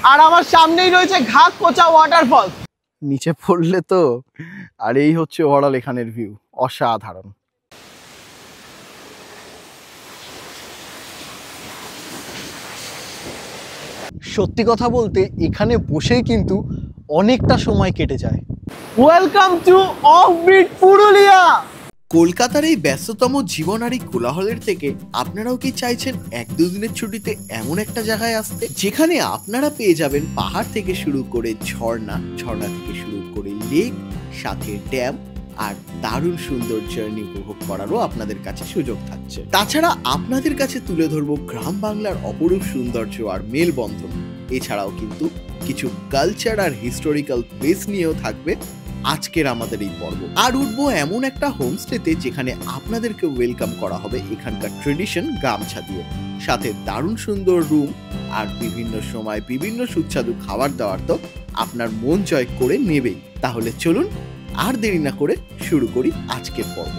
আর আমার সামনেই রয়েছে ঘাগকোচা ওয়াটারফল। নিচে পড়লে তো, আর এই হচ্ছে ওভারঅল এখানের ভিউ, অসাধারণ। সত্যি কথা বলতে এখানে বসেই কিন্তু অনেকটা সময় কেটে যায়। Welcome to offbeat Purulia. কলকাতার এই ব্যস্ততম জীবন আর এই কোলাহলের থেকে আপনারাও কি চাইছেন 1-2 দিনের ছুটিতে এমন একটা জায়গায় আসতে, যেখানে আপনারা পেয়ে যাবেন পাহাড় থেকে শুরু করে ঝর্ণা, ঝর্ণা থেকে শুরু করে লেক, সাথে ড্যাম, আর দারুণ সুন্দর জার্নি উপভোগ করারও আপনাদের কাছে সুযোগ থাকছে। তাছাড়া আপনাদের কাছে তুলে ধরবো গ্রাম বাংলার অপরূপ সৌন্দর্য আর মেলবন্ধন। এছাড়াও কিন্তু কিছু কালচার আর হিস্টোরিক্যাল প্লেস নিয়েও থাকবে আজকের আমাদের এই পর্ব। আর উঠবো এমন একটা হোমস্টেতে যেখানে আপনাদেরকে ওয়েলকাম করা হবে এখানকার ট্রেডিশন গামছা দিয়ে, সাথে দারুণ সুন্দর রুম আর বিভিন্ন সময় বিভিন্ন সুস্বাদু খাবার দাবার তো আপনার মন জয় করে নেবেই। তাহলে চলুন আর দেরি না করে শুরু করি আজকের পর্ব।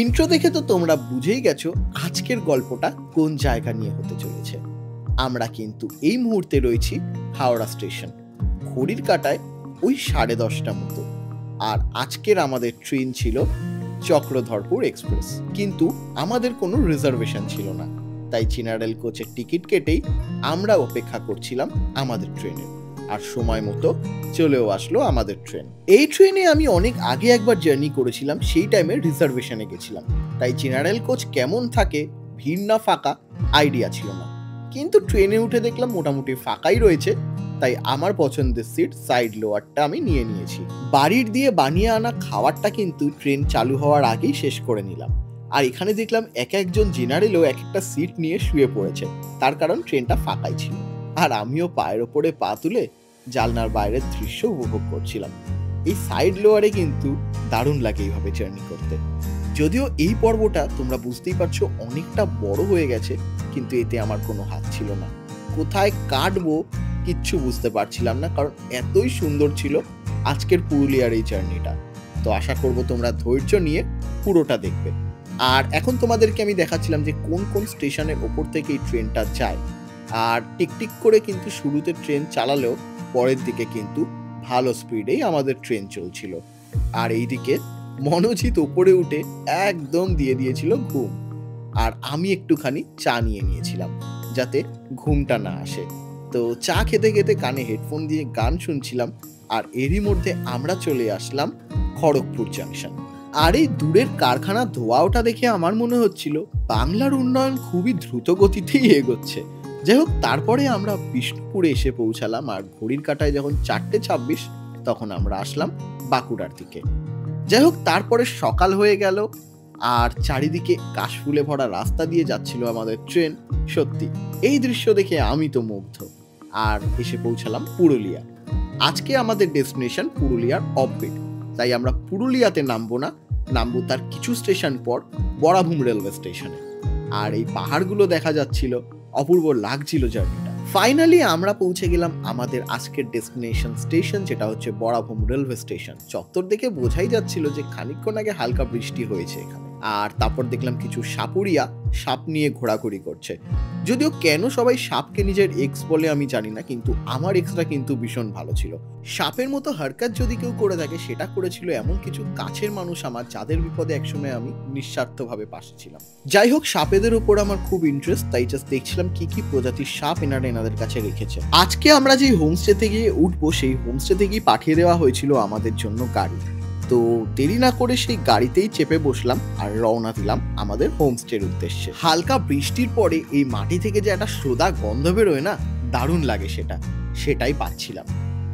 ইন্ট্রো দেখে তো তোমরা বুঝেই গেছো আজকের গল্পটা কোন জায়গা নিয়ে হতে চলেছে। আমরা কিন্তু এই মুহূর্তে রয়েছি হাওড়া স্টেশন। ঘড়ির কাঁটায় ওই 10:30 মতো। আর আজকের আমাদের ট্রেন ছিল চক্রধরপুর এক্সপ্রেস, কিন্তু আমাদের কোনো রিজার্ভেশন ছিল না, তাই জেনারেল কোচের টিকিট কেটেই আমরা অপেক্ষা করছিলাম আমাদের ট্রেনের। আর সময় মতো চলেও আসলো আমাদের ট্রেন। এই ট্রেনে আমি অনেক আগে একবার জার্নি করেছিলাম, সেই টাইমে রিজার্ভেশনে গেছিলাম, তাই জেনারেল কোচ কেমন থাকে, ভিড় না ফাঁকা, আইডিয়া ছিল না। কিন্তু ট্রেনে উঠে দেখলাম মোটামুটি ফাঁকাই রয়েছে, তাই আমার পছন্দের সিট সাইড লোয়ারটা আমি নিয়ে নিয়েছি। বাড়ির দিয়ে বানিয়ে আনা খাবারটা কিন্তু ট্রেন চালু হওয়ার আগেই শেষ করে নিলাম। আর এখানে দেখলাম এক একজন জেনারেলও এক একটা সিট নিয়ে শুয়ে পড়েছে, তার কারণ ট্রেনটা ফাঁকাই ছিল। আর আমিও পায়ের ওপরে পা তুলে জানলার বাইরের দৃশ্য উপভোগ করছিলাম। এই সাইড লোয়ারে কিন্তু দারুণ লাগে এইভাবে জার্নি করতে। যদিও এই পর্বটা তোমরা বুঝতেই পারছো অনেকটা বড় হয়ে গেছে, কিন্তু এতে আমার কোনো হাত ছিল না। কোথায় কাটবো কিচ্ছু বুঝতে পারছিলাম না, কারণ এতই সুন্দর ছিল আজকের পুরুলিয়ার এই জার্নিটা। তো আশা করব তোমরা ধৈর্য নিয়ে পুরোটা দেখবে। আর এখন তোমাদেরকে আমি দেখাচ্ছিলাম যে কোন কোন স্টেশনের ওপর থেকে এই ট্রেনটা যায়। আর টিকটিক করে কিন্তু শুরুতে ট্রেন চালালেও পরের দিকে কিন্তু ভালো স্পিডেই আমাদের ট্রেন চলছিল। আর এইদিকে মনোজিৎ ওপরে উঠে একদম দিয়ে দিয়েছিল ঘুম, আর আমি একটুখানি চা নিয়ে নিয়েছিলাম যাতে ঘুমটা না আসে। তো চা খেতে খেতে কানে হেডফোন দিয়ে গান শুনছিলাম। আর এরই মধ্যে আমরা চলে আসলাম খড়গপুর জাংশন। আর এই দূরের কারখানার ধোঁয়া ওঠা দেখে আমার মনে হচ্ছিল বাংলার উন্নয়ন খুবই দ্রুত গতিতেই এগোচ্ছে। যাই হোক, তারপরে আমরা বিষ্ণুপুরে এসে পৌঁছালাম। আর ঘড়ির কাঁটায় যখন 4:26 তখন আমরা আসলাম বাঁকুড়ার দিকে। যাই হোক, তারপরে সকাল হয়ে গেল আর চারিদিকে কাশফুলে ভরা রাস্তা দিয়ে যাচ্ছিল আমাদের ট্রেন। সত্যি এই দৃশ্য দেখে আমি তো মুগ্ধ। আর এসে পৌঁছালাম পুরুলিয়া। আজকে আমাদের ডেস্টিনেশন পুরুলিয়ার অফবিট, তাই আমরা পুরুলিয়াতে নামবো না, নামবো তার কিছু স্টেশন পর বরাভূম রেলওয়ে স্টেশনে। আর এই পাহাড়গুলো দেখা যাচ্ছিল, অপূর্ব লাগছিল জার্নিটা। ফাইনালি আমরা পৌঁছে গেলাম আমাদের আজকের ডেস্টিনেশন স্টেশন, যেটা হচ্ছে বরাভূম রেলওয়ে স্টেশন। চত্বর দেখে বোঝাই যাচ্ছিল যে খানিকক্ষণ আগে হালকা বৃষ্টি হয়েছে এখানে। আর তারপর দেখলাম কিছু সাপুরিয়া সাপ নিয়ে ঘোরাঘুরি করছে। যদিও কেন সবাই সাপকে নিজের এক্স বলে আমি জানি না, কিন্তু আমার এক্সটা কিন্তু ভীষণ ভালো ছিল। সাপের মতো হারকাত যদি কেউ করে থাকে, সেটা করেছিল এমন কিছু কাছের মানুষ আমার, যাদের বিপদে একসময় আমি নিঃস্বার্থভাবে পাশে ছিলাম। যাই হোক, সাপেদের উপর আমার খুব ইন্টারেস্ট, তাই জাস্ট দেখছিলাম কি কি প্রজাতির সাপ এনাদের কাছে রেখেছে। আজকে আমরা যে হোমস্টেতে গিয়ে উঠবো, সেই হোমস্টে থেকেই পাঠিয়ে দেওয়া হয়েছিল আমাদের জন্য গাড়ি। তো দেরি না করে সেই গাড়িতেই চেপে বসলাম আর রওনা দিলাম আমাদের হোমস্টের উদ্দেশ্যে। হালকা বৃষ্টির পরে এই মাটি থেকে যে একটা সোদা গন্ধ বেরোয় না, দারুণ লাগে সেটাই পাচ্ছিলাম।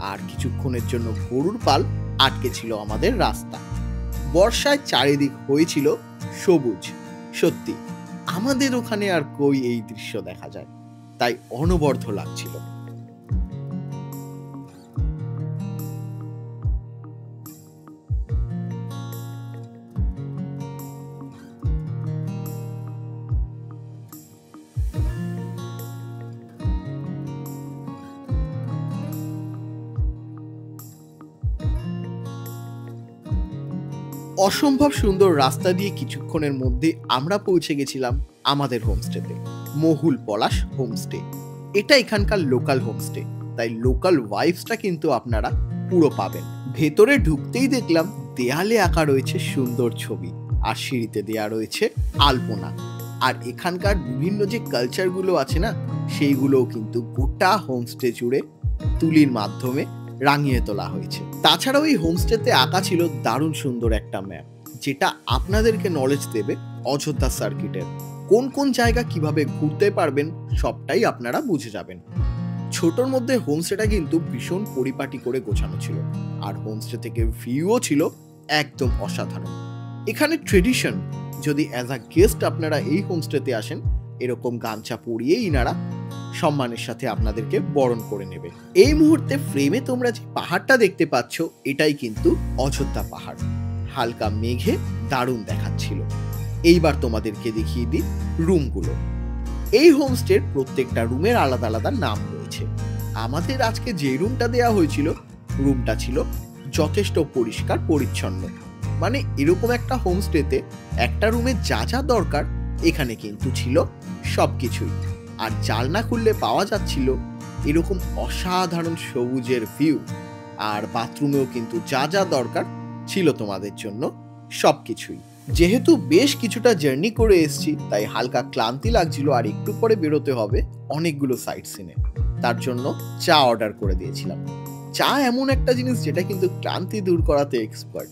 আর কিছুক্ষণের জন্য গরুর পাল আটকে ছিল আমাদের রাস্তা। বর্ষায় চারিদিক হয়েছিল সবুজ। সত্যি আমাদের ওখানে আর কই এই দৃশ্য দেখা যায়, তাই অনবদ্য লাগছিল। অসম্ভব সুন্দর রাস্তা দিয়ে কিছুক্ষণের মধ্যে আমরা পৌঁছে গেছিলাম আমাদের হোমস্টেতে। মহুল পলাশ হোমস্টে। এটা এখানকার লোকাল হোমস্টে, তাই লোকাল ভাইবসটা কিন্তু আপনারা পুরো পাবেন। ভেতরে ঢুকতেই দেখলাম দেয়ালে আঁকা রয়েছে সুন্দর ছবি, আর সিঁড়িতে দেয়া রয়েছে আলপনা। আর এখানকার বিভিন্ন যে কালচারগুলো আছে না, সেইগুলোও কিন্তু গোটা হোমস্টে জুড়ে তুলির মাধ্যমে রাঙিয়ে তোলা হয়েছে। তাছাড়াও এই হোমস্টেতে আঁকা ছিল দারুণ সুন্দর একটা ম্যাপ, যেটা আপনাদেরকে নলেজ দেবে অযোধ্যা সার্কিটের কোন কোন জায়গা কিভাবে ঘুরতে পারবেন, সবটাই আপনারা বুঝে যাবেন। ছোটর মধ্যে হোমস্টেটা কিন্তু ভীষণ পরিপাটি করে গোছানো ছিল, আর হোমস্টে থেকে ভিউও ছিল একদম অসাধারণ। এখানে ট্রেডিশন, যদি অ্যাজ আ গেস্ট আপনারা এই হোমস্টেতে আসেন, এরকম গামছা পরিয়ে ইনারা সম্মানের সাথে আপনাদেরকে বরণ করে নেবে। এই মুহূর্তে ফ্রেমে তোমরা যে পাহাড়টা দেখতে পাচ্ছ, এটাই কিন্তু অযোধ্যা পাহাড়। হালকা মেঘে দারুণ দেখাচ্ছিল। এইবার তোমাদেরকে দেখিয়ে দিই রুমগুলো। এই হোমস্টের প্রত্যেকটা রুমের আলাদা আলাদা নাম রয়েছে। আমাদের আজকে যে রুমটা দেওয়া হয়েছিল, রুমটা ছিল যথেষ্ট পরিষ্কার পরিচ্ছন্ন। মানে এরকম একটা হোমস্টেতে একটা রুমে যা যা দরকার এখানে কিন্তু ছিল সবকিছুই। আর জানলা খুললে পাওয়া যাচ্ছিল এরকম অসাধারণ সবুজের ভিউ। আর বাথরুমেও কিন্তু যা যা দরকার ছিল তোমাদের জন্য সবকিছুই। যেহেতু বেশ কিছুটা জার্নি করে এসেছি, তাই হালকা ক্লান্তি লাগছিল, আর একটু পরে বেরোতে হবে অনেকগুলো সাইট সিনে। তার জন্য চা অর্ডার করে দিয়েছিলাম। চা এমন একটা জিনিস যেটা কিন্তু ক্লান্তি দূর করাতে এক্সপার্ট।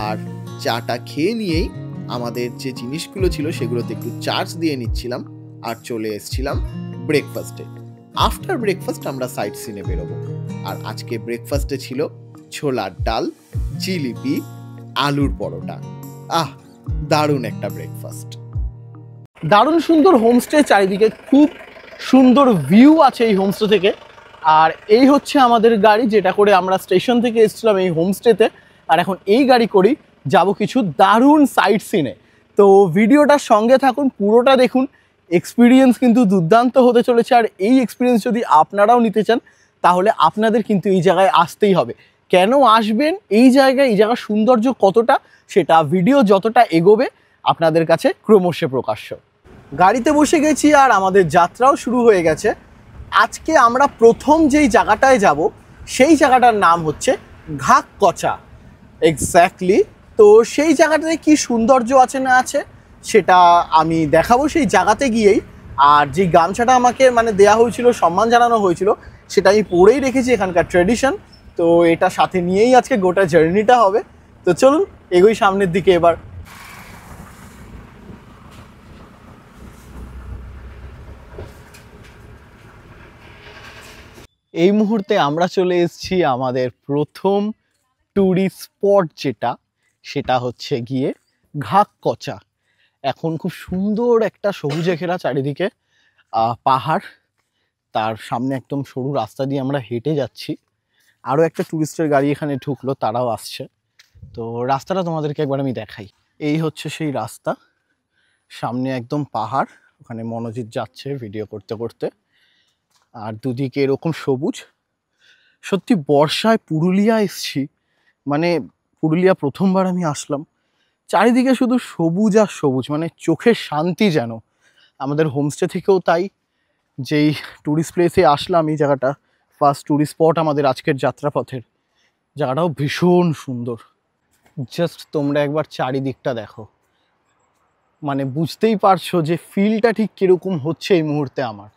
আর চাটা খেয়ে নিয়েই আমাদের যে জিনিসগুলো ছিল সেগুলোতে একটু চার্জ দিয়ে নিচ্ছিলাম, আর চলে এসেছিলাম ব্রেকফাস্টে। আফটার ব্রেকফাস্ট আমরা সাইট সিনে বেরোবো। আর আজকে ব্রেকফাস্টে ছিল ছোলার ডাল, জিলিপি, আলুর পরোটা। দারুণ একটা ব্রেকফাস্ট। দারুণ সুন্দর হোমস্টে, চারিদিকে খুব সুন্দর ভিউ আছে এই হোমস্টে থেকে। আর এই হচ্ছে আমাদের গাড়ি, যেটা করে আমরা স্টেশন থেকে এসেছিলাম এই হোমস্টেতে। আর এখন এই গাড়ি করেই যাব কিছু দারুণ সাইট সিনে। তো ভিডিওটার সঙ্গে থাকুন, পুরোটা দেখুন। এক্সপিরিয়েন্স কিন্তু দুর্দান্ত হতে চলেছে। আর এই এক্সপিরিয়েন্স যদি আপনারাও নিতে চান, তাহলে আপনাদের কিন্তু এই জায়গায় আসতেই হবে। কেন আসবেন এই জায়গায়, এই জায়গার সৌন্দর্য কতটা, সেটা ভিডিও যতটা এগোবে আপনাদের কাছে ক্রমশ প্রকাশ্য। গাড়িতে বসে গেছি আর আমাদের যাত্রাও শুরু হয়ে গেছে। আজকে আমরা প্রথম যেই জায়গাটায় যাব, সেই জায়গাটার নাম হচ্ছে ঘাককচা। এক্স্যাক্টলি। তো সেই জায়গাটাতে কি সৌন্দর্য আছে না আছে সেটা আমি দেখাবো সেই জায়গাতে গিয়েই। আর যে গামছাটা আমাকে দেয়া হয়েছিল, সম্মান জানানো হয়েছিল, সেটা আমি পরেই রেখেছি, এখানকার ট্র্যাডিশন। তো এটা সাথে নিয়েই আজকে গোটা জার্নিটা হবে। তো চলুন এগোই সামনের দিকে এবার। এই মুহূর্তে আমরা চলে এসেছি আমাদের প্রথম ট্যুরিস্ট স্পট, সেটা হচ্ছে গিয়ে ঘাককচা। এখন খুব সুন্দর একটা সবুজে ঘেরা চারিদিকে পাহাড়, তার সামনে একদম সরু রাস্তা দিয়ে আমরা হেঁটে যাচ্ছি। আরও একটা ট্যুরিস্টের গাড়ি এখানে ঢুকলো, তারাও আসছে। তো রাস্তাটা তোমাদেরকে একবার আমি দেখাই। এই হচ্ছে সেই রাস্তা, সামনে একদম পাহাড়, ওখানে মনোজিৎ যাচ্ছে ভিডিও করতে করতে। আর দুদিকে এরকম সবুজ। সত্যি বর্ষায় পুরুলিয়া এসছি, পুরুলিয়া প্রথমবার আমি আসলাম। চারিদিকে শুধু সবুজ আর সবুজ, চোখের শান্তি যেন। আমাদের হোমস্টে থেকেও তাই। যেই ট্যুরিস্ট প্লেসে আসলাম, এই জায়গাটা ফার্স্ট ট্যুরিস্ট স্পট আমাদের আজকের যাত্রাপথের, জায়গাটাও ভীষণ সুন্দর। জাস্ট তোমরা একবার চারিদিকটা দেখো, বুঝতেই পারছো যে ফিলটা ঠিক কীরকম হচ্ছে এই মুহূর্তে আমার।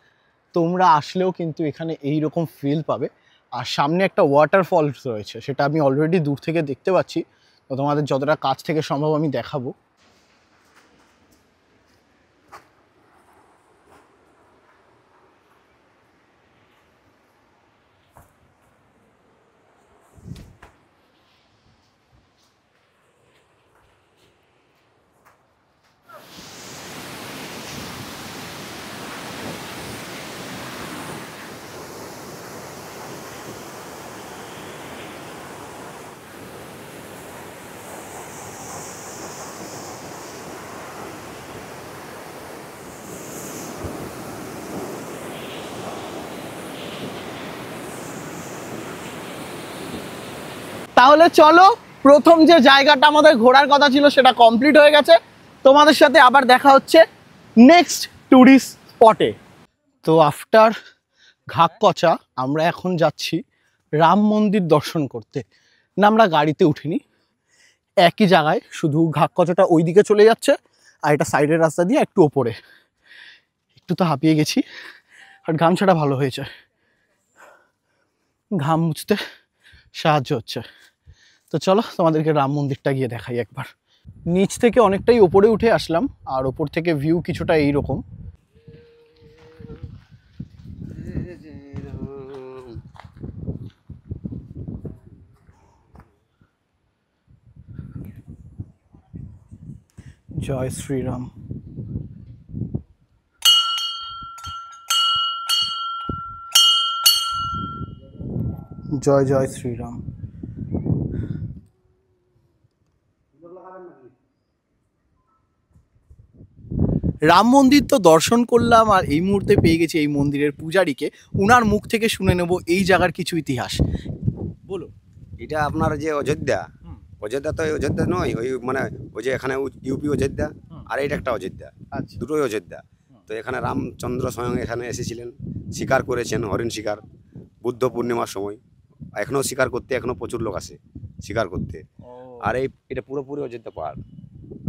তোমরা আসলেও কিন্তু এখানে এই রকম ফিল পাবে। আর সামনে একটা ওয়াটারফলস রয়েছে, সেটা আমি অলরেডি দূর থেকে দেখতে পাচ্ছি। তো তোমাদের যতটা কাছ থেকে সম্ভব আমি দেখাবো। তাহলে চলো, প্রথম যে জায়গাটা আমাদের ঘোরার কথা ছিল সেটা কমপ্লিট হয়ে গেছে। তোমাদের সাথে আবার দেখা হচ্ছে নেক্সট ট্যুরিস্ট স্পটে। তো আফটার ঘাগকচা আমরা এখন যাচ্ছি রাম মন্দির দর্শন করতে। না, আমরা গাড়িতে উঠিনি, একই জায়গায়, শুধু ঘাগকচাটা ওই দিকে চলে যাচ্ছে আর এটা সাইডের রাস্তা দিয়ে একটু ওপরে। একটু তো হাঁপিয়ে গেছি, আর গামছাটা ভালো হয়েছে, ঘাম মুছতে সাহায্য হচ্ছে। তো চলো তোমাদেরকে রাম মন্দিরটা গিয়ে দেখাই একবার। নিচ থেকে অনেকটাই ওপরে উঠে আসলাম, আর ওপর থেকে ভিউ কিছুটা এইরকম। জয় শ্রীরাম। জয় জয় শ্রীরাম। রাম মন্দির তো দর্শন করলাম, আর এই মুহূর্তে পেয়ে গেছি এই মন্দিরের পূজারীকে। উনার মুখ থেকে শুনে নেব এই জায়গার কিছু ইতিহাস। বলো। এটা আপনার যে অযোধ্যা, অযোধ্যা তো অযোধ্যা নয়, ওই মানে ওই যে এখানে ইউপি অযোধ্যা, আর এইটা একটা অযোধ্যা, আচ্ছা। দুটোই অযোধ্যা। তো এখানে রামচন্দ্র স্বয়ং এখানে এসেছিলেন, শিকার করেছেন, হরিণ শিকার, বুদ্ধ পূর্ণিমার সময়। এখনও শিকার করতে এখনও প্রচুর লোক আসে শিকার করতে। আর এটা পুরোপুরি অযোধ্যা পাহাড়,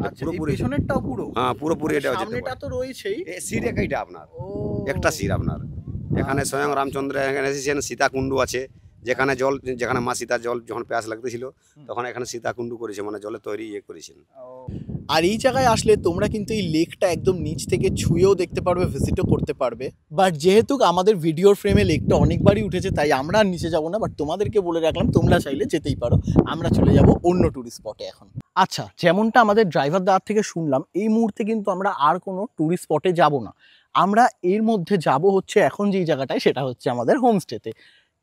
আচ্ছা, এই পেছনেরটাও পুরো? হ্যাঁ, পুরোপুরি এটা অযোধ্যা সামনেটা পাহাড়। তো রয়েছেই। এই শির এটা আপনার, ও, একটা শির আপনার। এখানে স্বয়ং রামচন্দ্র এখানে এসেছেন। সীতাকুণ্ড আছে, যেখানে জল, যেখানে মা সীতার জল যখন প্যাস লাগতেছিল তখন এখানে সীতাকুণ্ড করেছে, মানে জলে তৈরি করেছেন। আর এই জায়গায় আসলে তোমরা কিন্তু এই লেকটা একদম নিচ থেকে ছুঁয়েও দেখতে পারবে, ভিজিটও করতে পারবে। বাট যেহেতু আমাদের ভিডিওর ফ্রেমে লেকটা অনেকবারই উঠেছে, তাই আমরা আর নিচে যাবো না। বাট তোমাদেরকে বলে রাখলাম, তোমরা চাইলে যেতেই পারো। আমরা চলে যাব অন্য ট্যুরিস্ট স্পটে এখন। আচ্ছা, যেমনটা আমাদের ড্রাইভার দাদার থেকে শুনলাম, এই মুহূর্তে কিন্তু আমরা আর কোনো ট্যুরিস্ট স্পটে যাব না। আমরা এর মধ্যে যাব হচ্ছে এখন যেই জায়গাটায়, সেটা হচ্ছে আমাদের হোমস্টেতে।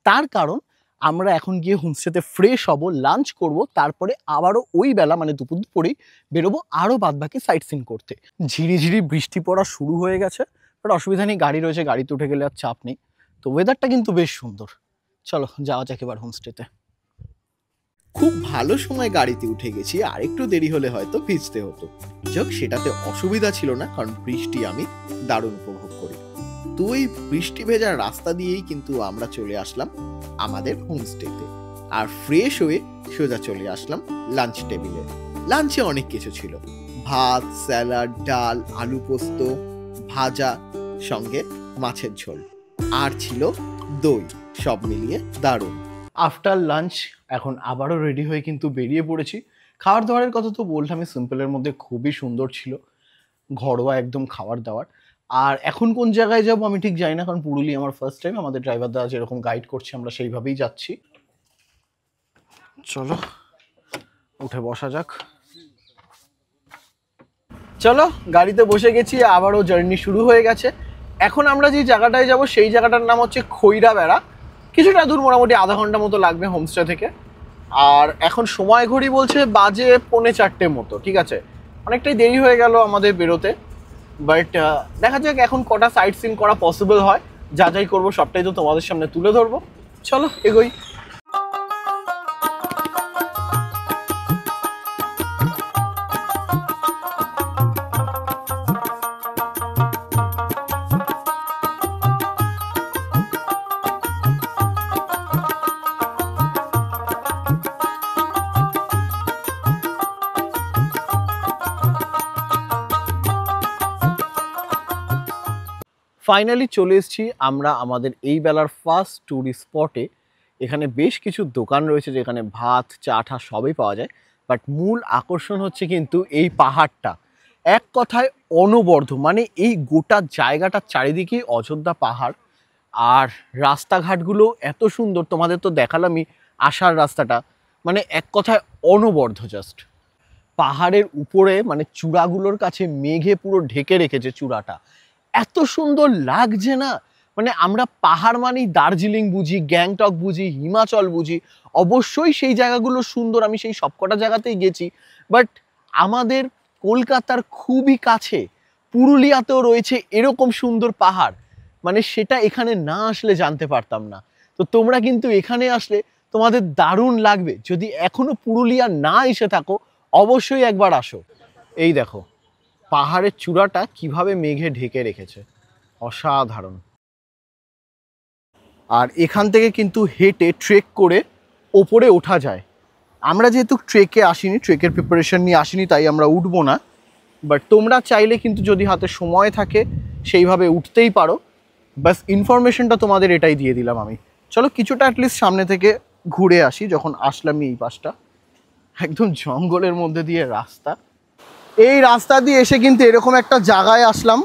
তার কারণ আমরা এখন গিয়ে হোমস্টেতে ফ্রেশ হব, লাঞ্চ করব, তারপরে আবারও ওই বেলা মানে দুপুরেই বেরোবো আরও বাদবাকি সাইট সিন করতে। ঝিরিঝিরি বৃষ্টি পড়া শুরু হয়ে গেছে, বাট অসুবিধা নেই, গাড়ি রয়েছে, গাড়িতে উঠে গেলে আর চাপ নেই। তো ওয়েদারটা কিন্তু বেশ সুন্দর। চলো যাওয়া যাক এবার হোমস্টেতে। খুব ভালো সময় গাড়িতে উঠে গেছি, আর একটু দেরি হলে হয়তো ভিজতে হতো। যাক, সেটাতে অসুবিধা ছিল না, কারণ বৃষ্টি আমি দারুণ উপভোগ করি। তো এই বৃষ্টি ভেজা রাস্তা দিয়েই কিন্তু আমরা চলে আসলাম আমাদের হোমস্টেতে, আর ফ্রেশ হয়ে সোজা চলে আসলাম লাঞ্চ টেবিলে। লাঞ্চে অনেক কিছু ছিল, ভাত, স্যালাড, ডাল, আলু পোস্ত, ভাজা, সঙ্গে মাছের ঝোল, আর ছিল দই। সব মিলিয়ে দারুণ। আফটার লাঞ্চ এখন আবারও রেডি হয়ে কিন্তু বেরিয়ে পড়েছি। খাবার দাবারের কথা তো বললামই, সিম্পলের মধ্যে খুবই সুন্দর ছিল, ঘরোয়া একদম খাবার দাবার। আর এখন কোন জায়গায় যাব আমি ঠিক জানি না, কারণ পুরুলিয়া আমার ফার্স্ট টাইম। আমাদের ড্রাইভার দাদা যেরকম গাইড করছে আমরা সেইভাবেই যাচ্ছি। চলো উঠে বসা যাক। চলো, গাড়িতে বসে গেছি, আবারও জার্নি শুরু হয়ে গেছে। এখন আমরা যে জায়গাটায় যাব সেই জায়গাটার নাম হচ্ছে খৈরাবেড়া। কিছুটা দূর, মোটামুটি আধা ঘন্টা মতো লাগবে হোমস্টে থেকে। আর এখন সময় ঘড়ি বলছে বাজে 3:45 মতো। ঠিক আছে, অনেকটাই দেরি হয়ে গেল আমাদের বেরোতে। বাট দেখা যাক এখন কটা সাইট সিন করা পসিবল হয়। যা যাই করবো সবটাই তো তোমাদের সামনে তুলে ধরবো। চলো এগোই। ফাইনালি চলে এসেছি আমরা আমাদের এই বেলার ফার্স্ট ট্যুরিস্ট স্পটে। এখানে বেশ কিছু দোকান রয়েছে যেখানে ভাত, চা ঠা সবই পাওয়া যায়। বাট মূল আকর্ষণ হচ্ছে কিন্তু এই পাহাড়টা। এক কথায় অনবদ্য, মানে এই গোটা জায়গাটার চারিদিকেই অযোধ্যা পাহাড়। আর রাস্তাঘাটগুলো এত সুন্দর, তোমাদের তো দেখালামই আসার রাস্তাটা, মানে এক কথায় অনবদ্য। জাস্ট পাহাড়ের উপরে মানে চূড়াগুলোর কাছে মেঘে পুরো ঢেকে রেখেছে চূড়াটা, এত সুন্দর লাগছে না। মানে আমরা পাহাড় মানেই দার্জিলিং বুঝি, গ্যাংটক বুঝি, হিমাচল বুঝি। অবশ্যই সেই জায়গাগুলো সুন্দর, আমি সেই সবকটা জায়গাতেই গেছি। বাট আমাদের কলকাতার খুবই কাছে পুরুলিয়াতেও রয়েছে এরকম সুন্দর পাহাড়, মানে সেটা এখানে না আসলে জানতে পারতাম না। তো তোমরা কিন্তু এখানে আসলে তোমাদের দারুণ লাগবে। যদি এখনো পুরুলিয়া না এসে থাকো, অবশ্যই একবার আসো। এই দেখো পাহাড়ের চূড়াটা কিভাবে মেঘে ঢেকে রেখেছে, অসাধারণ। আর এখান থেকে কিন্তু হেঁটে ট্রেক করে ওপরে ওঠা যায়। আমরা যেহেতু ট্রেকে আসিনি, ট্রেকের প্রিপারেশন নিয়ে আসিনি, তাই আমরা উঠবো না। বাট তোমরা চাইলে কিন্তু যদি হাতে সময় থাকে সেইভাবে উঠতেই পারো। বাস ইনফরমেশনটা তোমাদের এটাই দিয়ে দিলাম আমি। চলো কিছুটা অ্যাটলিস্ট সামনে থেকে ঘুরে আসি। যখন আসলামই এই পাশটা, একদম জঙ্গলের মধ্যে দিয়ে রাস্তা। এই রাস্তা দিয়ে এসে কিন্তু এরকম একটা জায়গায় আসলাম,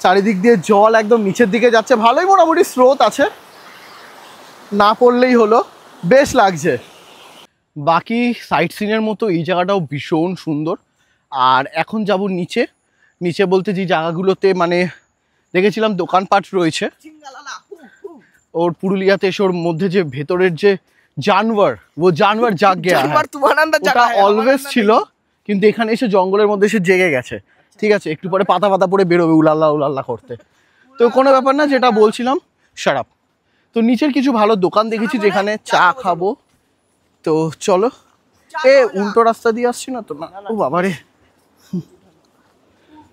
চারিদিক দিয়ে জল একদম নিচের দিকে যাচ্ছে। ভালোই মোটামুটি স্রোত আছে, না পড়লেই হলো, বেশ লাগছে। বাকি সাইট সিনের মতো এই জায়গাটাও ভীষণ সুন্দর। আর এখন যাব নিচে। নিচে বলতে যে জায়গাগুলোতে মানে দেখেছিলাম দোকানপাট রয়েছে, ওর পুরুলিয়াতে এসে ওর মধ্যে যে ভেতরের যে জানোয়ার, ও জানোয়ার জাগ গেয়া ওটা অলওয়েজ ছিল, কিন্তু এখানে এসে জঙ্গলের মধ্যে এসে জেগে গেছে। ঠিক আছে, একটু পরে পাতা পাতা পরে বেরোবে উলাল্লা উলাল্লা করতে। তো কোনো ব্যাপার না, যেটা বলছিলাম শারাপ। তো নিচের কিছু ভালো দোকান দেখেছি যেখানে চা খাবো। তো চলো, এ উল্টো রাস্তা দিয়ে আসছি না তো? না, ও বাবারে।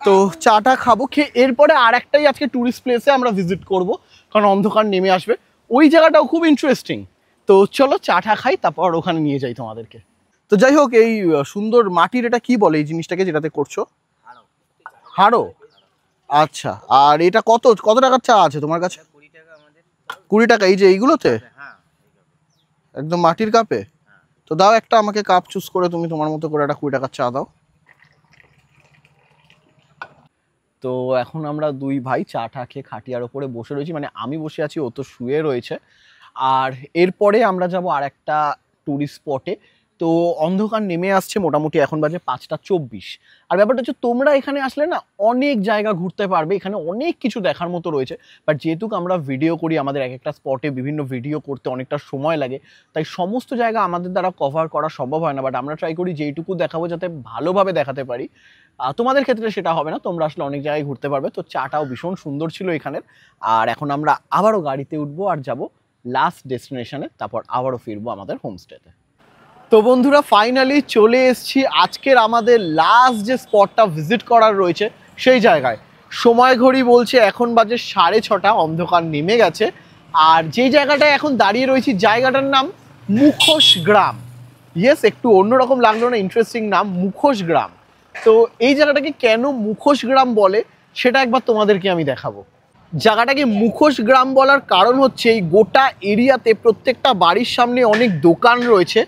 তো চাটা খাবো, খেয়ে এরপরে আর একটাই আজকে ট্যুরিস্ট প্লেসে আমরা ভিজিট করব, কারণ অন্ধকার নেমে আসবে। ওই জায়গাটাও খুব ইন্টারেস্টিং। তো চলো চাটা খাই, তারপর ওখানে নিয়ে যাই তোমাদেরকে। তো যাই হোক, এই সুন্দর মাটির এটা কি বলে এই জিনিসটাকে যেটাতে করছো? হাড়ো। আচ্ছা, আর এটা কত কত টাকার চা আছে তোমার কাছে? 20 টাকা। এই যে এইগুলোতে একদম মাটির কাপে? তো দাও একটা আমাকে কাপ চুজ করে, তুমি তোমার মতো করে একটা 20 টাকার চা দাও। তো এখন আমরা দুই ভাই চাটা খেয়ে খাটিয়ার ওপরে বসে রয়েছি, মানে আমি বসে আছি, ও তো শুয়ে রয়েছে। আর এরপরে আমরা যাব আর একটা ট্যুরিস্ট স্পটে। তো অন্ধকার নেমে আসছে, মোটামুটি এখন বাজে 5:24। আর ব্যাপারটা হচ্ছে তোমরা এখানে আসলে না অনেক জায়গা ঘুরতে পারবে, এখানে অনেক কিছু দেখার মতো রয়েছে। বাট যেহেতু আমরা ভিডিও করি, আমাদের এক একটা স্পটে বিভিন্ন ভিডিও করতে অনেকটা সময় লাগে, তাই সমস্ত জায়গা আমাদের দ্বারা কভার করা সম্ভব হয় না। বাট আমরা ট্রাই করি যেইটুকু দেখাবো যাতে ভালোভাবে দেখাতে পারি। তোমাদের ক্ষেত্রে সেটা হবে না, তোমরা আসলে অনেক জায়গায় ঘুরতে পারবে। তো চাটাও ভীষণ সুন্দর ছিল এখানের। আর এখন আমরা আবারও গাড়িতে উঠবো আর যাব লাস্ট ডেস্টিনেশনে, তারপর আবারও ফিরবো আমাদের হোমস্টেতে। তো বন্ধুরা, ফাইনালি চলে এসেছি আজকের আমাদের লাস্ট যে স্পটটা ভিজিট করার রয়েছে সেই জায়গায়। সময় ঘড়ি বলছে এখন বাজে 6:30, অন্ধকার নেমে গেছে। আর যেই জায়গাটায় এখন দাঁড়িয়ে রয়েছি, জায়গাটার নাম মুখোশ গ্রাম। ইয়েস, একটু অন্যরকম লাগলো না? ইন্টারেস্টিং নাম, মুখোশ গ্রাম। তো এই জায়গাটাকে কেন মুখোশ গ্রাম বলে সেটা একবার তোমাদেরকে আমি দেখাবো। জায়গাটাকে মুখোশ গ্রাম বলার কারণ হচ্ছে এই গোটা এরিয়াতে প্রত্যেকটা বাড়ির সামনে অনেক দোকান রয়েছে,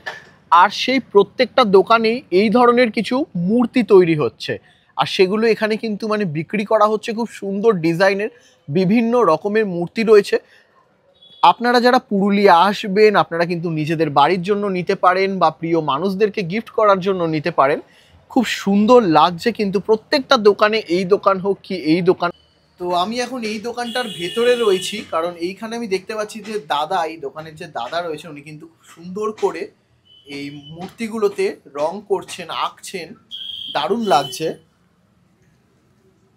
আর সেই প্রত্যেকটা দোকানেই এই ধরনের কিছু মূর্তি তৈরি হচ্ছে। আর সেগুলো এখানে কিন্তু মানে বিক্রি করা হচ্ছে, খুব সুন্দর ডিজাইনের বিভিন্ন রকমের মূর্তি রয়েছে। আপনারা যারা পুরুলিয়া আসবেন, আপনারা কিন্তু নিজেদের বাড়ির জন্য নিতে পারেন বা প্রিয় মানুষদেরকে গিফট করার জন্য নিতে পারেন। খুব সুন্দর লাগছে কিন্তু প্রত্যেকটা দোকানে, এই দোকান হোক কি এই দোকান। তো আমি এখন এই দোকানটার ভেতরে রয়েছি, কারণ এইখানে আমি দেখতে পাচ্ছি যে দাদা, এই দোকানের যে দাদা রয়েছে উনি কিন্তু খুব সুন্দর করে এই মূর্তিগুলোতে রং করছেন, আঁকছেন, দারুণ লাগছে।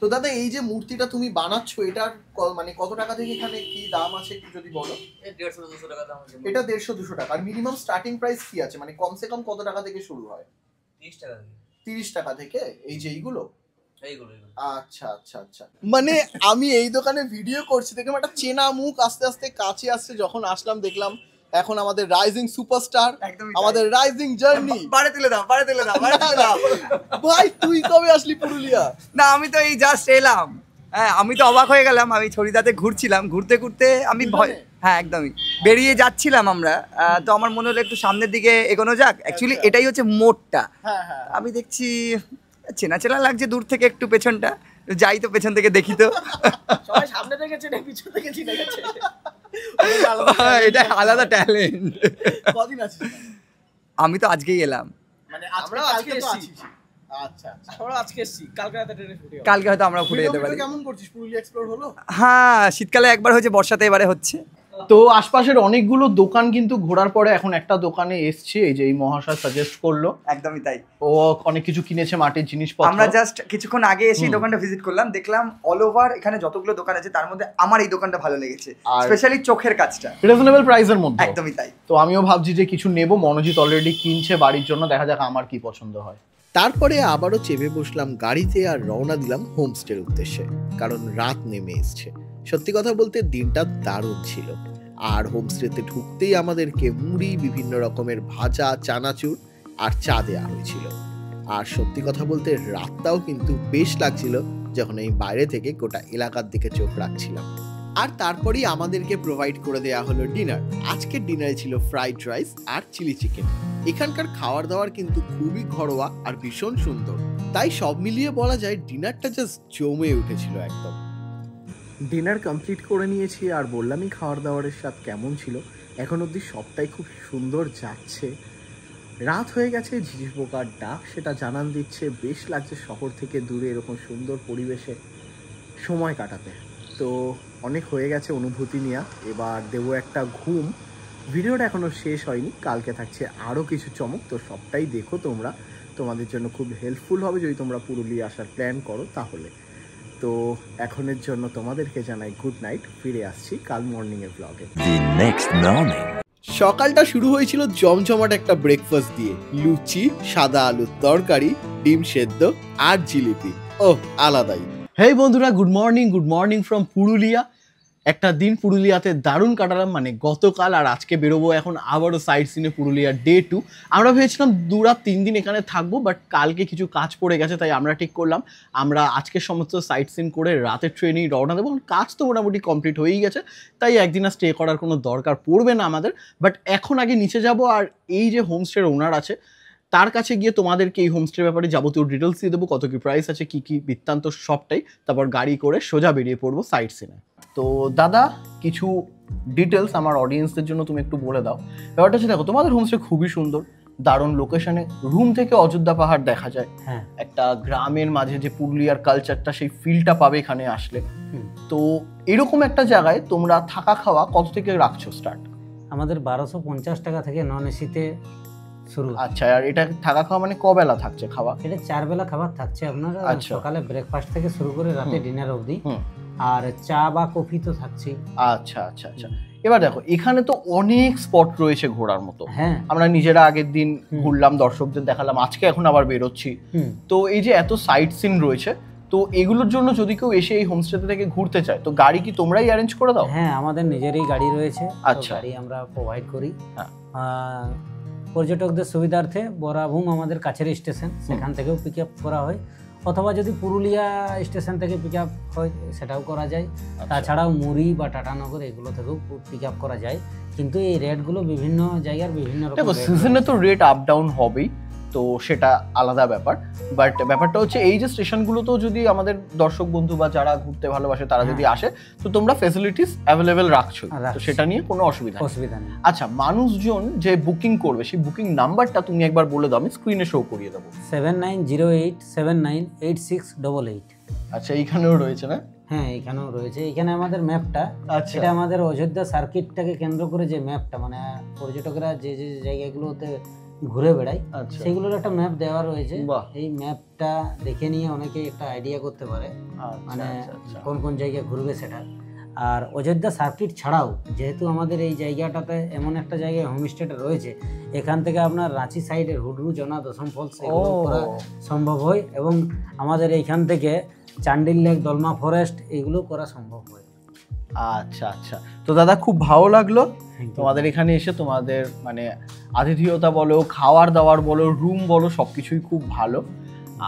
তো দাদা, এই যে মূর্তিটা তুমি বানাচ্ছো, এটার মানে কত টাকা থেকে এখানে কি দাম আছে একটু যদি বলো? 150-200 টাকা দাম আছে। এটা 150-200 টাকা। আর মিনিমাম স্টার্টিং প্রাইস কি আছে, মানে কমসে কম কত টাকা থেকে শুরু হয়? 30 টাকা থেকে। 30 টাকা থেকে এই যে এইগুলো? এইগুলো। আচ্ছা আচ্ছা আচ্ছা। মানে আমি এই দোকানে ভিডিও করছি, দেখলাম একটা চেনা মুখ আস্তে আস্তে কাছে আসছে। যখন আসলাম দেখলাম এখন আমাদের রাইজিং সুপারস্টার, আমাদের রাইজিং জার্নি। বাড়ে তুলে দাও, বাড়ে তুলে দাও, বাড়ে তুলে দাও। ভাই তুই কবে আসলি পুরুলিয়া? না, আমি তো এই জাস্ট এলাম। হ্যাঁ, আমি তো অবাক হয়ে গেলাম। আমি ছড়িদাতে ঘুরছিলাম, ঘুরতে ঘুরতে আমি ভয়, হ্যাঁ একদমই বেরিয়ে যাচ্ছিলাম আমরা। তো আমার মনে হলো একটু সামনের দিকে এগোনো যাক। অ্যাকচুয়ালি এটাই হচ্ছে মোড়টা। হ্যাঁ হ্যাঁ। আমি দেখছি চেনা চেনা লাগছে দূর থেকে একটু, পেছনটা যাই তো পেছন থেকে দেখি তো। সবাই সামনে থেকে চেনে, পিছন থেকে চিনে গেছে। এটা আলাদা ট্যালেন্ট। কদিন আছিস? আমি তো আজকেই এলাম। মানে আমরা আজকে এসেছি। আচ্ছা আচ্ছা, আমরা আজকে এসেছি, কালকে রাতে ট্রেনে ছুটি হবে। কালকে হয়তো আমরা ঘুরে যেতে পারি। কেমন করছিস? পুরুলিয়া এক্সপ্লোর হলো? হ্যাঁ, শীতকালে একবার হয়েছে, বর্ষাতে এবারে হচ্ছে। তো আশপাশের অনেকগুলো দোকান কিন্তু ঘোরার পরে এখন একটা দোকানে এসছি, এই যে এই মহাশয় সাজেস্ট করলো। একদমই তাই। ও অনেক কিছু কিনেছে, মাটির জিনিসপত্র। আমরা জাস্ট কিছুক্ষণ আগে এসে দোকানটা ভিজিট করলাম, দেখলাম অল ওভার এখানে যতগুলো দোকান আছে তার মধ্যে আমার এই দোকানটা ভালো লেগেছে, স্পেশালি চোখের কাজটা রিজনেবল প্রাইসের মধ্যে। একদমই তাই। তো আমিও ভাবছি যে কিছু নেব। মনোজিৎ অলরেডি কিনছে বাড়ির জন্য, দেখা যাক আমার কি পছন্দ হয়। তারপরে আবারও চেপে বসলাম গাড়িতে আর রওনা দিলাম হোমস্টের উদ্দেশ্যে, কারণ রাত নেমে এসছে। সত্যি কথা বলতে দিনটা দারুণ ছিল। আর হোমস্টেতে ঢুকতেই আমাদেরকে মুড়ি, বিভিন্ন রকমের ভাজা, চানাচুর আর চা দেওয়া হয়েছিল। আর সত্যি কথা বলতে রাতটাও কিন্তু বেশ লাগছিল যখন এই বাইরে থেকে গোটা এলাকার দিকে চোখ রাখছিলাম। আর তারপরেই আমাদেরকে প্রোভাইড করে দেওয়া হলো ডিনার। আজকের ডিনারে ছিল ফ্রাইড রাইস আর চিলি চিকেন। এখানকার খাবার দাবার কিন্তু খুবই ঘরোয়া আর ভীষণ সুন্দর, তাই সব মিলিয়ে বলা যায় ডিনারটা জাস্ট জমে উঠেছিল একদম। ডিনার কমপ্লিট করে নিয়েছি আর বললামই খাওয়ার দাওয়ারের স্বাদ কেমন ছিল। এখন অবধি সবটাই খুব সুন্দর যাচ্ছে। রাত হয়ে গেছে, ঝিঝি পোকার ডাক সেটা জানান দিচ্ছে। বেশ লাগছে শহর থেকে দূরে এরকম সুন্দর পরিবেশে সময় কাটাতে। তো অনেক হয়ে গেছে অনুভূতি নেওয়া, এবার দেবো একটা ঘুম। ভিডিওটা এখনও শেষ হয়নি, কালকে থাকছে আরও কিছু চমক। তো সবটাই দেখো তোমরা, তোমাদের জন্য খুব হেল্পফুল হবে যদি তোমরা পুরুলিয়া আসার প্ল্যান করো তাহলে। তো এখনের জন্য তোমাদেরকে জানাই গুড নাইট। ফিরে আসছি কাল মর্নিংয়ের ব্লগে। সকালটা শুরু হয়েছিল জমজমাট একটা ব্রেকফাস্ট দিয়ে। লুচি, সাদা আলুর তরকারি, ডিম সেদ্ধ আর জিলিপি। ওহ, আলাদাই। হেই বন্ধুরা, গুড মর্নিং ফ্রম পুরুলিয়া। একটা দিন পুরুলিয়াতে দারুণ কাটালাম, মানে গতকাল আর আজকে বেরোবো এখন আবারও সাইট সিনে পুরুলিয়া ডে 2। আমরা ভেবেছিলাম 2-3 দিন এখানে থাকবো, বাট কালকে কিছু কাজ পড়ে গেছে, তাই আমরা ঠিক করলাম আমরা আজকে সমস্ত সাইট সিন করে রাতের ট্রেনেই রওনা দেবো। কাজ তো মোটামুটি কমপ্লিট হয়েই গেছে, তাই একদিন আর স্টে করার কোনো দরকার পড়বে না আমাদের। বাট এখন আগে নিচে যাব, আর এই যে হোমস্টের ওনার আছে তার কাছে গিয়ে তোমাদেরকে এই হোমস্টের ব্যাপারে যাবতীয় ডিটেলস দিয়ে দেবো, কত কি প্রাইস আছে, কি কি বৃত্তান্ত সবটাই। তারপর গাড়ি করে সোজা বেরিয়ে পড়বো সাইট সিনে। তো দাদা, কিছু ডিটেলস আমার অডিয়েন্সদের জন্য তুমি একটু বলে দাও। ব্যাপারটা হচ্ছে, দেখো তোমাদের হোমস্টে খুবই সুন্দর, দারুণ লোকেশনে, রুম থেকে অযোধ্যা পাহাড় দেখা যায়। হ্যাঁ, একটা গ্রামের মাঝে যে পুরুলিয়ার কালচারটা, সেই ফিলটা পাবে এখানে আসলে। তো এরকম একটা জায়গায় তোমরা থাকা খাওয়া কত থেকে রাখছো স্টার্ট? আমাদের 1250 টাকা থেকে নন এসিতে শুরু। আচ্ছা, আর এটা থাকা খাওয়া মানে কবেলা থাকছে খাওয়া? এটা 4 বেলা খাবার থাকছে আপনার। আচ্ছা। সকালে ব্রেকফাস্ট থেকে শুরু করে রাতে ডিনার অবধি। হুম। আর চা বা কফি তো থাকছেই। আচ্ছা আচ্ছা আচ্ছা। এবার দেখো, এখানে তো অনেক স্পট রয়েছে ঘোরার মতো। হ্যাঁ, আমরা নিজেরা আগের দিন ঘুরলাম, দর্শকদের দেখালাম, আজকে এখন আবার বেরোচ্ছি। তো এই যে এত সাইট সিন রয়েছে, তো এগুলোর জন্য যদি কেউ এসে এই হোমস্টে থেকে ঘুরতে চায়, তো গাড়ি কি তোমরাই অ্যারেঞ্জ করে দাও? হ্যাঁ, আমাদের নিজেরই গাড়ি রয়েছে। আচ্ছা। গাড়ি আমরা প্রোভাইড করি। হ্যাঁ। পর্যটকদের সুবিধার্থে বরাভূম আমাদের কাছের স্টেশন, সেখান থেকেও পিক আপ করা হয়, অথবা যদি পুরুলিয়া স্টেশন থেকে পিক আপ হয় সেটাও করা যায়। তাছাড়াও মুড়ি বা টাটানগর এগুলো থেকেও পিক আপ করা যায়। কিন্তু এই রেটগুলো বিভিন্ন জায়গার বিভিন্ন রকম। দেখো, সিজনে তো রেট আপ ডাউন হবেই, তো সেটা আলাদা ব্যাপার। বাট ব্যাপারটা হচ্ছে, এই যে স্টেশনগুলোতেও যদি আমাদের দর্শক বন্ধু বা যারা ঘুরতে ভালোবাসে তারা যদি আসে, তো তোমরা ফ্যাসিলিটিস অ্যাভেলেবেল রাখছো, তো সেটা নিয়ে কোনো অসুবিধা নেই। আচ্ছা, মানুষজন যে বুকিং করবে সেই বুকিং নাম্বারটা তুমি একবার বলে দাও, আমি স্ক্রিনে শো করিয়ে দেবো। 7908798688। আচ্ছা, এইখানেও রয়েছে না? হ্যাঁ, এখানেও রয়েছে। এখানে আমাদের ম্যাপটা, আচ্ছা, এটা আমাদের অযোধ্যা সার্কিটটাকে কেন্দ্র করে যে ম্যাপটা, মানে পর্যটকরা যে যে জায়গাগুলোতে ঘুরে বেড়ায় সেগুলোর একটা ম্যাপ দেওয়া রয়েছে। এই ম্যাপটা দেখে নিয়ে অনেকে একটা আইডিয়া করতে পারে মানে কোন কোন জায়গায় ঘুরবে সেটা। আর অযোধ্যা সার্কিট ছাড়াও যেহেতু আমাদের এই জায়গাটাতে এমন একটা জায়গায় হোমস্টেটা রয়েছে, এখান থেকে আপনার রাঁচি সাইডের হুডরু, জনা, দশম ফলস এগুলো করা সম্ভব হয়, এবং আমাদের এইখান থেকে চান্ডিল লেক, দলমা ফরেস্ট এগুলো করা সম্ভব হয়। আচ্ছা আচ্ছা। তো দাদা, খুব ভালো লাগলো তোমাদের এখানে এসে। তোমাদের মানে আতিথেয়তা বলো, খাওয়ার দাওয়ার বলো, রুম বলো, সবকিছুই খুব ভালো।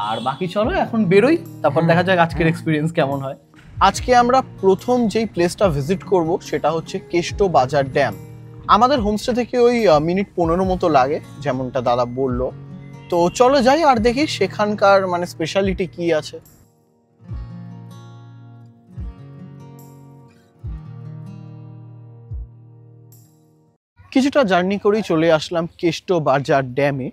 আর বাকি চলো এখন বেরোই, তারপর দেখা যাক আজকের এক্সপিরিয়েন্স কেমন হয়। আজকে আমরা প্রথম যেই প্লেসটা ভিজিট করব সেটা হচ্ছে কেষ্ট বাজার ড্যাম। আমাদের হোমস্টে থেকে ওই মিনিট 15 মতো লাগে, যেমনটা দাদা বললো। তো চলো যাই আর দেখি সেখানকার মানে স্পেশালিটি কি আছে। কিছুটা জার্নি করেই চলে আসলাম কেষ্ট বাজার ড্যামে।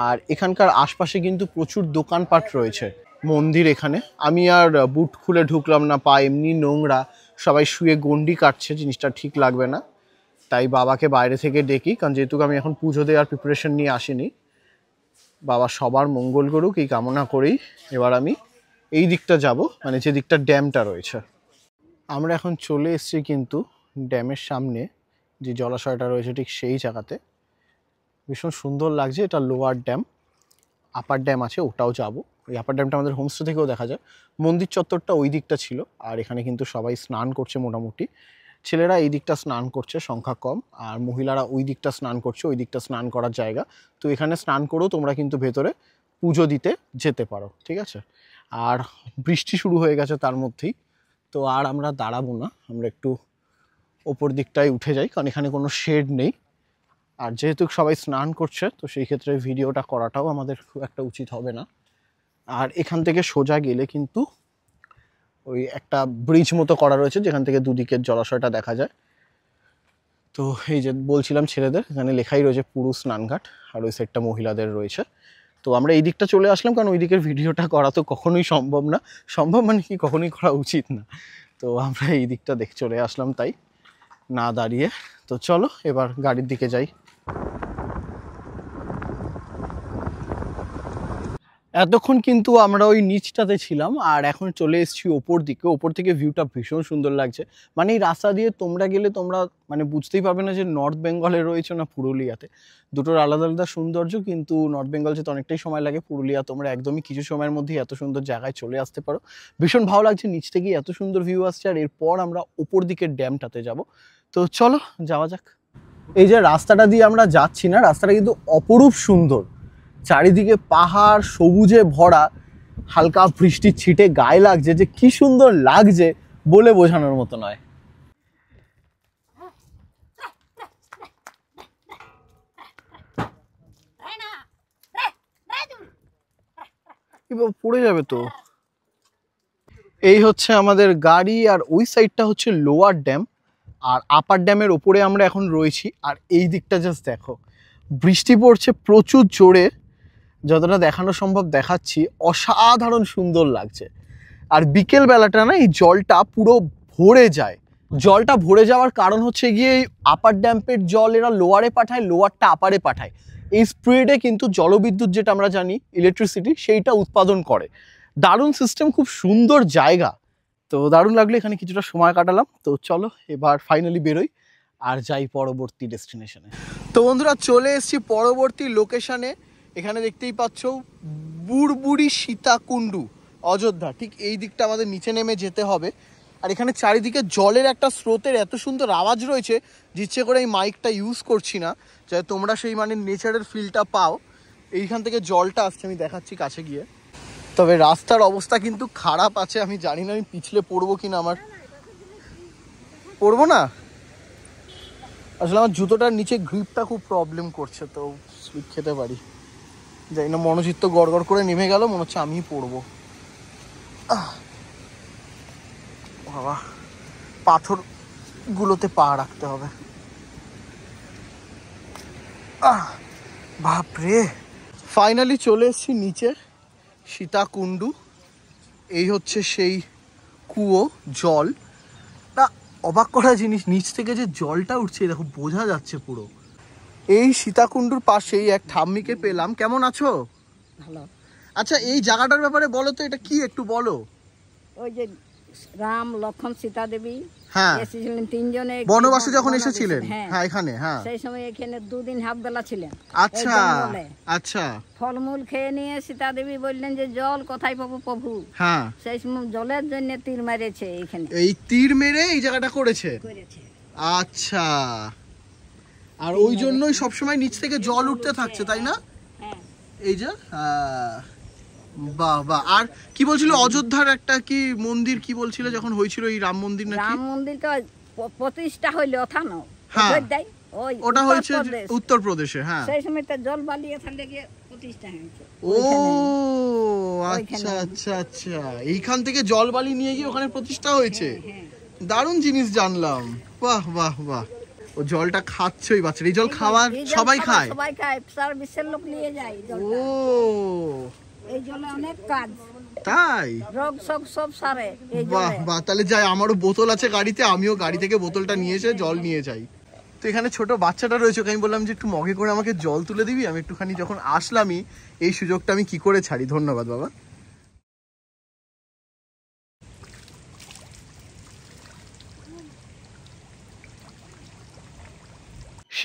আর এখানকার আশপাশে কিন্তু প্রচুর দোকানপাট রয়েছে, মন্দির এখানে। আমি আর বুট খুলে ঢুকলাম না, পা এমনি নোংরা, সবাই শুয়ে গন্ডি কাটছে, জিনিসটা ঠিক লাগবে না। তাই বাবাকে বাইরে থেকে ডেকি, কারণ যেহেতু আমি এখন পুজো দেওয়ার প্রিপারেশন নিয়ে আসিনি। বাবা সবার মঙ্গল করুক এই কামনা করেই এবার আমি এই দিকটা যাব, মানে যে দিকটা ড্যামটা রয়েছে। আমরা এখন চলে এসেছি কিন্তু ড্যামের সামনে, যে জলাশয়টা রয়েছে ঠিক সেই জায়গাতে। ভীষণ সুন্দর লাগছে, এটা লোয়ার ড্যাম। আপার ড্যাম আছে, ওটাও যাবো। ওই আপার ড্যামটা আমাদের হোমস্টে থেকেও দেখা যায়। মন্দির চত্বরটা ওই দিকটা ছিল, আর এখানে কিন্তু সবাই স্নান করছে মোটামুটি। ছেলেরা এই দিকটা স্নান করছে, সংখ্যা কম, আর মহিলারা ওই দিকটা স্নান করছে, ওই দিকটা স্নান করার জায়গা। তো এখানে স্নান করেও তোমরা কিন্তু ভেতরে পুজো দিতে যেতে পারো, ঠিক আছে। আর বৃষ্টি শুরু হয়ে গেছে তার মধ্যেই, তো আর আমরা দাঁড়াবো না, আমরা একটু ওপর দিকটায় উঠে যাই, কারণ এখানে কোনো শেড নেই। আর যেহেতু সবাই স্নান করছে, তো সেই ক্ষেত্রে ভিডিওটা করাটাও আমাদের খুব একটা উচিত হবে না। আর এখান থেকে সোজা গেলে কিন্তু ওই একটা ব্রিজ মতো করা রয়েছে, যেখান থেকে দুদিকের জলাশয়টা দেখা যায়। তো এই যে বলছিলাম ছেলেদের, এখানে লেখাই রয়েছে পুরুষ স্নানঘাট, আর ওই সাইডটা মহিলাদের রয়েছে। তো আমরা এই দিকটা চলে আসলাম, কারণ ওই দিকের ভিডিওটা করা তো কখনোই সম্ভব না, সম্ভব মানে কি কখনোই করা উচিত না। তো আমরা এই দিকটা দেখে চলে আসলাম তাই, না দাঁড়িয়ে। তো চলো এবার গাড়ির দিকে যাই। এতক্ষণ কিন্তু আমরা ওই নিচটাতে ছিলাম, আর এখন চলে এসেছি ওপর দিকে। ওপর থেকে ভিউটা ভীষণ সুন্দর লাগছে। মানে এই রাস্তা দিয়ে তোমরা গেলে তোমরা মানে বুঝতেই পারবে না যে নর্থ বেঙ্গলে রয়েছে না পুরুলিয়াতে। দুটোর আলাদা আলাদা সৌন্দর্য, কিন্তু নর্থ বেঙ্গল যেতে অনেকটাই সময় লাগে, পুরুলিয়া তোমরা একদমই কিছু সময়ের মধ্যেই এত সুন্দর জায়গায় চলে আসতে পারো। ভীষণ ভালো লাগছে, নিচ থেকে এত সুন্দর ভিউ আসছে। আর এরপর আমরা ওপর দিকের ড্যামটাতে যাব। তো চলো যাওয়া যাক। এই যে রাস্তাটা দিয়ে আমরা যাচ্ছি না, রাস্তাটা কিন্তু অপরূপ সুন্দর, চারিদিকে পাহাড় সবুজে ভরা, হালকা বৃষ্টির ছিটে গায়ে লাগছে, যে কি সুন্দর লাগছে বলে বোঝানোর মতো নয়। পড়ে যাবে তো। এই হচ্ছে আমাদের গাড়ি, আর ওই সাইডটা হচ্ছে লোয়ার ড্যাম, আর আপার ড্যামের ওপরে আমরা এখন রয়েছি। আর এই দিকটা জাস্ট দেখো, বৃষ্টি পড়ছে প্রচুর জোরে, যতটা দেখানো সম্ভব দেখাচ্ছি, অসাধারণ সুন্দর লাগছে। আর বিকেল বেলাটা না এই জলটা পুরো ভরে যায়। জলটা ভরে যাওয়ার কারণ হচ্ছে গিয়ে এই আপার ড্যাম্পের জল এরা লোয়ারে পাঠায়, লোয়ারটা আপারে পাঠায়। এই স্প্রিডে কিন্তু জলবিদ্যুৎ, যেটা আমরা জানি ইলেকট্রিসিটি, সেইটা উৎপাদন করে। দারুণ সিস্টেম, খুব সুন্দর জায়গা। তো দারুণ লাগলো, এখানে কিছুটা সময় কাটালাম। তো চলো এবার ফাইনালি বেরোই আর যাই পরবর্তী ডেস্টিনেশনে। তো বন্ধুরা চলে এসেছি পরবর্তী লোকেশনে। এখানে দেখতেই পাচ্ছ বুড়বুড়ি সীতাকুণ্ডু, অযোধ্যা। ঠিক এই দিকটা আমাদের নিচে নেমে যেতে হবে। আর এখানে চারিদিকে জলের একটা স্রোতের এত সুন্দর আওয়াজ রয়েছে, ইচ্ছে করে এই মাইকটা ইউজ করছি না, যাতে তোমরা সেই মানে নেচারের ফিলটা পাও। এইখান থেকে জলটা আসছে, আমি দেখাচ্ছি কাছে গিয়ে। তবে রাস্তার অবস্থা কিন্তু খারাপ আছে, আমি জানি না আমি পিছলে পড়বো কিনা। আমার পড়বো না, আসলে আমার জুতোটার নিচে গ্রিপটা খুব প্রবলেম করছে, তো স্লিপ খেতে পারি। জানি না, মনোজিৎ তো গড় করে নেমে গেল, মনে হচ্ছে আমিই পড়বো। বাবা, পাথর গুলোতে পা রাখতে হবে। বাপরে, ফাইনালি চলে এসেছি নিচে, সীতাকুণ্ডু। এই হচ্ছে সেই কুয়ো, জল না, অবাক করা জিনিস, নিচ থেকে যে জলটা উঠছে দেখো, বোঝা যাচ্ছে পুরো। এই সীতাকুণ্ডুর পাশেই এক ঠাম্মিকে পেলাম। কেমন আছো? ভালো। আচ্ছা, এই জায়গাটার ব্যাপারে বলো তো, এটা কি একটু বলো। ওই যে রাম লক্ষণ সীতা দেবী হ্যাঁ, এসেছিলেন তিনজনে বনবাসে যখন এসেছিলেন। হ্যাঁ, এখানে। হ্যাঁ, সেই সময় এখানে দুদিন হাফ বেলা ছিলেন। আচ্ছা আচ্ছা। ফলমূল খেয়ে নিয়ে সীতা দেবী বললেন যে জল কোথায় পাবো প্রভু। হ্যাঁ, সেই সময় জলের জন্য তীর মেরেছে এখানে, এই তীর মেরে এই জায়গাটা করেছে। আচ্ছা, আর ওই জন্যই সবসময় নিচ থেকে জল উঠতে থাকছে, তাই না? হ্যাঁ, এই যে বাহ বাহ। আর কি বলছিল, অযোধ্যার একটা কি মন্দির কি বলছিল যখন হয়েছিল, এই রাম মন্দির নাকি? রাম মন্দির তো প্রতিষ্ঠা হইলো ওখানে, হ্যাঁ, ওই ওটা হয়েছে উত্তরপ্রদেশে। হ্যাঁ, সেই সময় তো জল বালিয়ে থাকলে গিয়ে প্রতিষ্ঠা হয়েছে। ও আচ্ছা আচ্ছা আচ্ছা, এইখান থেকে জল বালি নিয়ে গিয়ে ওখানে প্রতিষ্ঠা হয়েছে। দারুণ জিনিস জানলাম। বাহ বাহ বাহ। ও জলটা খাচ্ছে ওই বাচ্চারা, এই জল খাওয়ার সবাই খায়? সবাই খায়, সারা বিশ্বের লোক নিয়ে যায় জলটা। ও, এই জলে অনেক কাজ, তাই? রোগ শোক সব সারে এই বাহ জলে। বাহ, তাহলে যাই, আমারও বোতল আছে গাড়িতে, আমিও গাড়ি থেকে বোতলটা নিয়ে এসে জল নিয়ে যাই। তো এখানে ছোট বাচ্চাটা রয়েছে, ওকে আমি বললাম যে একটু মগে করে আমাকে জল তুলে দিবি। আমি একটুখানি যখন আসলামই, এই সুযোগটা আমি কি করে ছাড়ি। ধন্যবাদ বাবা।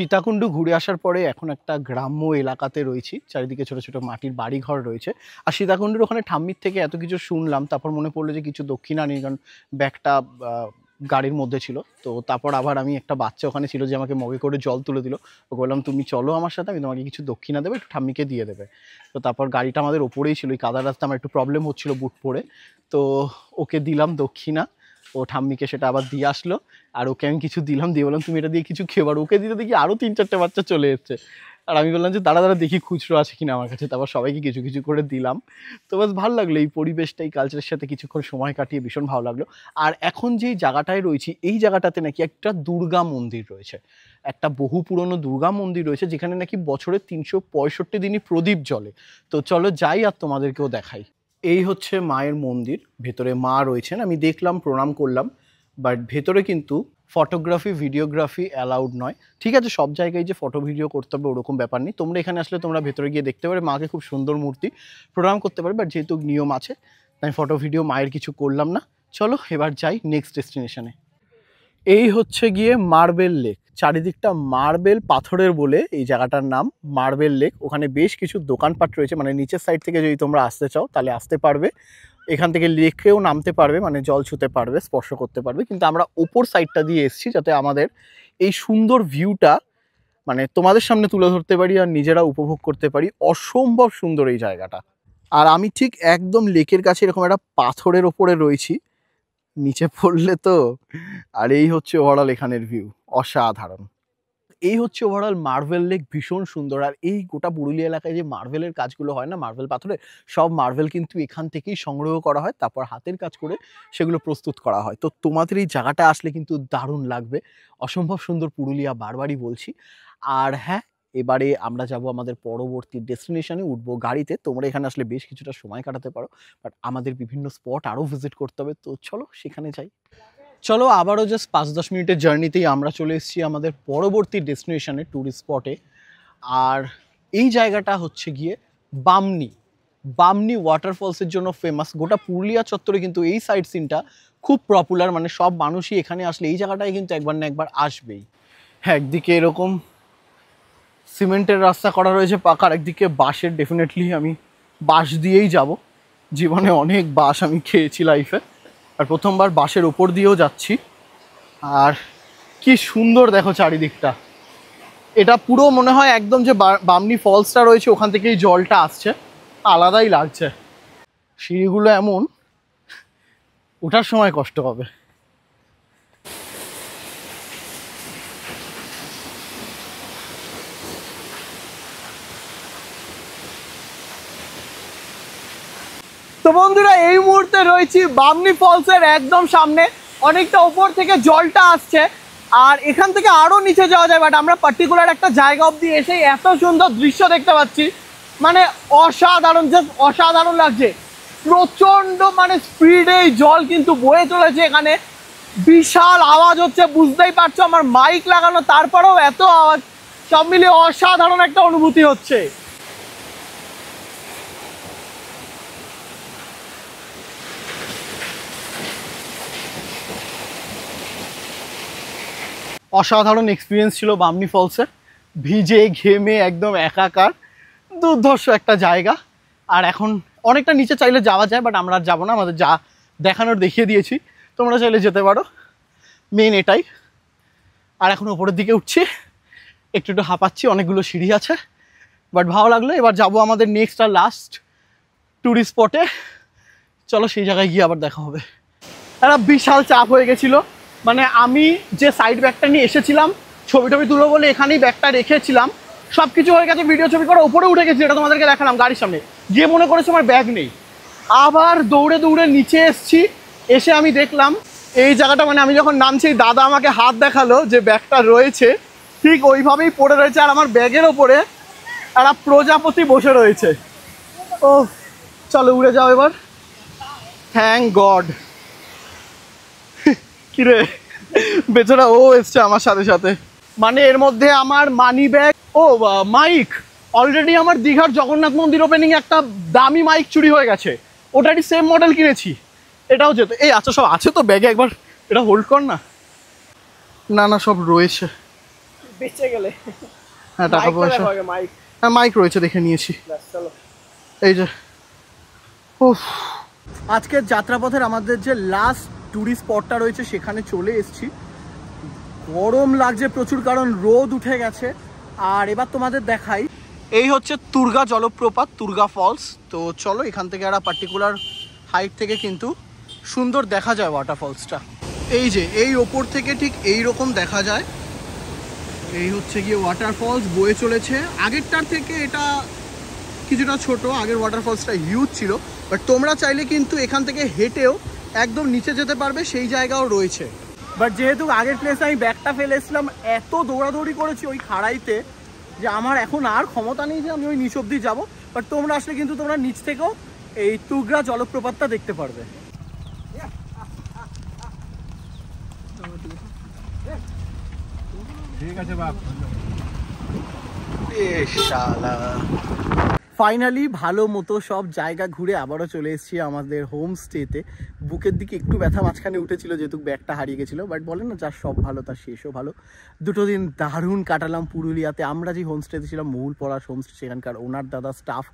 সীতাকুণ্ড ঘুরে আসার পরে এখন একটা গ্রাম্য এলাকাতে রয়েছি, চারিদিকে ছোট ছোট মাটির বাড়ি ঘর রয়েছে। আর সীতাকুণ্ডের ওখানে ঠাম্মির থেকে এত কিছু শুনলাম, তারপর মনে পড়লো যে কিছু দক্ষিণা নিয়ে, কারণ ব্যাগটা গাড়ির মধ্যে ছিল। তো তারপর আবার আমি একটা বাচ্চা ওখানে ছিল যে আমাকে মগে করে জল তুলে দিল, ও বললাম তুমি চলো আমার সাথে, আমি তোমাকে কিছু দক্ষিণা দেবো, একটু ঠাম্মিকে দিয়ে দেবে। তো তারপর গাড়িটা আমাদের ওপরেই ছিল, ওই কাদা রাস্তা, আমার একটু প্রবলেম হচ্ছিলো বুট পরে, তো ওকে দিলাম দক্ষিণা, ও ঠাম্মিকে সেটা আবার দিয়ে আসলো। আর ওকে আমি কিছু দিলাম, দিয়ে বললাম তুমি এটা দিয়ে কিছু খেবার, ওকে দিতে দেখি আরও 3-4টে বাচ্চা চলে এসছে। আর আমি বললাম যে দাঁড়া দেখি খুচরো আছে কিনা আমার কাছে, তারপর সবাইকে কিছু কিছু করে দিলাম। তো বেশ ভালো লাগলো এই পরিবেশটা, এই কালচারের সাথে কিছুক্ষণ সময় কাটিয়ে ভীষণ ভালো লাগলো। আর এখন যেই জায়গাটায় রয়েছি, এই জায়গাটাতে নাকি একটা দুর্গা মন্দির রয়েছে, একটা বহু পুরনো দুর্গা মন্দির রয়েছে, যেখানে নাকি বছরে 365 দিনই প্রদীপ জ্বলে। তো চলো যাই আর তোমাদেরকেও দেখাই। এই হচ্ছে মায়ের মন্দির, ভেতরে মা রয়েছেন, আমি দেখলাম, প্রণাম করলাম, বাট ভেতরে কিন্তু ফটোগ্রাফি ভিডিওগ্রাফি অ্যালাউড নয়। ঠিক আছে, সব জায়গায় যে ফটো ভিডিও করতে হবে ওরকম ব্যাপার নেই, তোমরা এখানে আসলে তোমরা ভেতরে গিয়ে দেখতে পারবে, মাকে খুব সুন্দর মূর্তি, প্রণাম করতে পারবে, বাট যেহেতু নিয়ম আছে তাই ফটো ভিডিও মায়ের কিছু করলাম না। চলো এবার যাই নেক্সট ডেস্টিনেশনে। এই হচ্ছে গিয়ে মার্বেল লেক, চারিদিকটা মার্বেল পাথরের বলে এই জায়গাটার নাম মার্বেল লেক। ওখানে বেশ কিছু দোকানপাট রয়েছে, মানে নিচের সাইড থেকে যদি তোমরা আসতে চাও তাহলে আসতে পারবে, এখান থেকে লেকেও নামতে পারবে, মানে জল ছুঁতে পারবে, স্পর্শ করতে পারবে। কিন্তু আমরা ওপর সাইডটা দিয়ে এসেছি যাতে আমাদের এই সুন্দর ভিউটা মানে তোমাদের সামনে তুলে ধরতে পারি আর নিজেরা উপভোগ করতে পারি। অসম্ভব সুন্দর এই জায়গাটা। আর আমি ঠিক একদম লেকের কাছে এরকম একটা পাথরের ওপরে রয়েছি, নিচে পড়লে তো। আর এই হচ্ছে ওভারঅল এখানের ভিউ, অসাধারণ। এই হচ্ছে ওভারঅল মার্বেল লেক, ভীষণ সুন্দর। আর এই গোটা পুরুলিয়া এলাকায় যে মার্বেলের কাজগুলো হয় না, মার্বেল পাথরে, সব মার্বেল কিন্তু এখান থেকেই সংগ্রহ করা হয়, তারপর হাতের কাজ করে সেগুলো প্রস্তুত করা হয়। তো তোমাদের এই জায়গাটা আসলে কিন্তু দারুণ লাগবে, অসম্ভব সুন্দর পুরুলিয়া, বারবারই বলছি। আর হ্যাঁ, এবারে আমরা যাব আমাদের পরবর্তী ডেস্টিনেশনে, উঠবো গাড়িতে। তোমরা এখানে আসলে বেশ কিছুটা সময় কাটাতে পারো, বাট আমাদের বিভিন্ন স্পট আরও ভিজিট করতে হবে, তো চলো সেখানে যাই। চলো আবারও জাস্ট 5-10 মিনিটের জার্নিতেই আমরা চলে এসেছি আমাদের পরবর্তী ডেস্টিনেশনে, ট্যুরিস্ট স্পটে। আর এই জায়গাটা হচ্ছে গিয়ে বামনি ওয়াটারফলসের জন্য ফেমাস। গোটা পুরুলিয়া চত্বরে কিন্তু এই সাইড সিনটা খুব পপুলার, মানে সব মানুষই এখানে আসলে এই জায়গাটায় কিন্তু একবার না একবার আসবেই। হ্যাঁ, একদিকে এরকম সিমেন্টের রাস্তা করা রয়েছে পাকার, একদিকে বাঁশের। ডেফিনেটলি আমি বাঁশ দিয়েই যাব, জীবনে অনেক বাঁশ আমি খেয়েছি লাইফে, আর প্রথমবার বাসের ওপর দিয়েও যাচ্ছি। আর কি সুন্দর দেখো চারিদিকটা, এটা পুরো মনে হয় একদম যে বামনি ফলসটা রয়েছে ওখান থেকেই জলটা আসছে, আলাদাই লাগছে। সিঁড়িগুলো এমন, ওঠার সময় কষ্ট হবে। তো বন্ধুরা, এই মুহূর্তে রয়েছি বামনি ফলসের একদম সামনে, অনেকটা ওপর থেকে জলটা আসছে, আর এখান থেকে আরও নিচে যাওয়া যায়, বাট আমরা পার্টিকুলার একটা জায়গা অবধি এসে এত সুন্দর দৃশ্য দেখতে পাচ্ছি, মানে অসাধারণ, জাস্ট অসাধারণ লাগছে। প্রচণ্ড মানে স্পিডে জল কিন্তু বয়ে চলেছে এখানে, বিশাল আওয়াজ হচ্ছে, বুঝতেই পারছো আমার মাইক লাগানো, তারপরেও এত আওয়াজ, সব মিলিয়ে অসাধারণ একটা অনুভূতি হচ্ছে। অসাধারণ এক্সপিরিয়েন্স ছিল বামনি ফলসে, ভিজে ঘেমে একদম একাকার, দুর্ধর্ষ একটা জায়গা। আর এখন অনেকটা নিচে চাইলে যাওয়া যায়, বাট আমরা আর যাবো না, আমাদের যা দেখানোর দেখিয়ে দিয়েছি, তোমরা চাইলে যেতে পারো, মেন এটাই। আর এখন ওপরের দিকে উঠছি, একটু একটু হাঁপাচ্ছি, অনেকগুলো সিঁড়ি আছে, বাট ভালো লাগলো। এবার যাবো আমাদের নেক্সট আর লাস্ট ট্যুরিস্ট স্পটে, চলো সেই জায়গায় গিয়ে আবার দেখা হবে। একটা বিশাল চাপ হয়ে গেছিলো, মানে আমি যে সাইড ব্যাগটা নিয়ে এসেছিলাম ছবি টবি তুলো বলে এখানেই ব্যাগটা রেখেছিলাম, সব কিছু হয়ে গেছে, ভিডিও ছবি করে ওপরে উঠে গেছি, এটা তোমাদেরকে দেখালাম গাড়ির সামনে গিয়ে, মনে করেছে আমার ব্যাগ নেই, আবার দৌড়ে দৌড়ে নিচে এসছি। এসে আমি দেখলাম এই জায়গাটা, মানে আমি যখন নামছি দাদা আমাকে হাত দেখালো যে ব্যাগটা রয়েছে, ঠিক ওইভাবেই পড়ে রয়েছে, আর আমার ব্যাগের ওপরে একটা প্রজাপতি বসে রয়েছে। ও চলো উড়ে যাও এবার, থ্যাংক গড। কিরে বেচারা ও এসছে আমার সাথে সাথে, মানে এর মধ্যে আমার মানি ব্যাগ, ও মাইক, অলরেডি আমার দীঘার জগন্নাথ মন্দির ওপেনিং একটা দামি মাইক চুরি হয়ে গেছে, ওটারই সেম মডেল কিনেছি, এটাও যেত। এই আচ্ছা সব আছে তো ব্যাগে, একবার এটা হোল্ড কর না, না না সব রয়েছে, বেঁচে গেলে হ্যাঁ টাকা পয়সা হ্যাঁ মাইক রয়েছে দেখে নিয়েছি এই যে আজকের যাত্রাপথের আমাদের যে লাস্ট ট্যুরিস্ট স্পটটা রয়েছে সেখানে চলে এসেছি। গরম লাগছে প্রচুর কারণ রোদ উঠে গেছে। আর এবার তোমাদের দেখাই, এই হচ্ছে তুর্গা জলপ্রপাত, তুর্গা ফলস। তো চলো এখান থেকে একটা পার্টিকুলার হাইট থেকে কিন্তু সুন্দর দেখা যায় ওয়াটারফলসটা। এই যে এই ওপর থেকে ঠিক এই রকম দেখা যায়। এই হচ্ছে গিয়ে ওয়াটারফলস বয়ে চলেছে। আগেরটার থেকে এটা কিছুটা ছোট, আগের ওয়াটারফলসটা হিউজ ছিল, বাট তোমরা চাইলে কিন্তু এখান থেকে হেঁটেও একদম নিচে যেতে পারবে, সেই জায়গাও রয়েছে। বাট যেহেতু আগের প্লেসে আমি ব্যাগটা ফেলে এসেছিলাম, এত দৌড়াদৌড়ি করেছি ওই খাড়াইতে যে আমার এখন আর ক্ষমতা নেই যে আমি ওই নিচ অব্দি যাবো। বাট তোমরা আসলে কিন্তু তোমরা নিচ থেকেও এই তুর্গা জলপ্রপাতটা দেখতে পারবে। ঠিক আছে বাপ। ফাইনালি ভালো মতো সব জায়গা ঘুরে আবারও চলে এসেছি আমাদের হোমস্টেতে। বুকের দিকে একটু ব্যথা মাঝখানে উঠেছিল যেহেতু ব্যাগটা হারিয়ে গেছিলো, বাট বলেন না যার সব ভালো তার শেষও ভালো। দুটো দিন দারুণ কাটালাম পুরুলিয়াতে। আমরা যে হোমস্টেতে ছিলাম মহুল পলাশ হোমস্টে, সেখানকার ওনার দাদা স্টাফ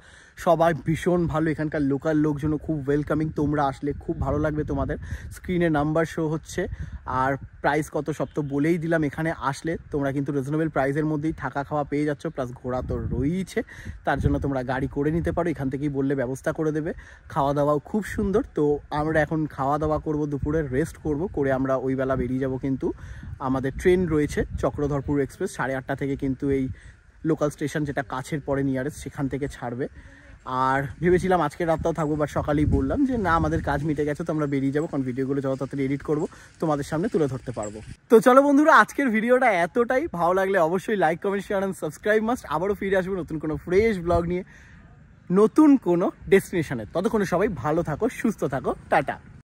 সবাই ভীষণ ভালো, এখানকার লোকাল লোকজনও খুব ওয়েলকামিং। তোমরা আসলে খুব ভালো লাগবে তোমাদের। স্ক্রিনে নাম্বার শো হচ্ছে আর প্রাইস কত সব তো বলেই দিলাম। এখানে আসলে তোমরা কিন্তু রিজনেবল প্রাইসের মধ্যেই থাকা খাওয়া পেয়ে যাচ্ছ, প্লাস ঘোরা তো রয়েইছে। তার জন্য তোমরা গাড়ি করে নিতে পারো, এখান থেকেই বললে ব্যবস্থা করে দেবে। খাওয়া দাওয়াও খুব সুন্দর। তো আমরা এখন খাওয়া দাওয়া করব, দুপুরে রেস্ট করব, করে আমরা ওই বেলা বেরিয়ে যাব। কিন্তু আমাদের ট্রেন রয়েছে চক্রধরপুর এক্সপ্রেস, 8:30 থেকে কিন্তু এই লোকাল স্টেশন যেটা কাছের পরে নিয়ারেস্ট সেখান থেকে ছাড়বে। আর ভেবেছিলাম আজকে রাতটাও থাকবো, বাট সকালেই বললাম যে না আমাদের কাজ মিটে গেছে, তো আমরা বেরিয়ে যাবো, কারণ ভিডিওগুলো যত তাড়াতাড়ি এডিট করবো তোমাদের সামনে তুলে ধরতে পারবো। তো চলো বন্ধুরা, আজকের ভিডিওটা এতটাই। ভালো লাগলে অবশ্যই like comment share and subscribe must. আবারও ফিরে আসবো নতুন কোনো ফ্রেশ ব্লগ নিয়ে, নতুন কোনো ডেস্টিনেশনে। ততক্ষণে সবাই ভালো থাকো, সুস্থ থাকো, টাটা।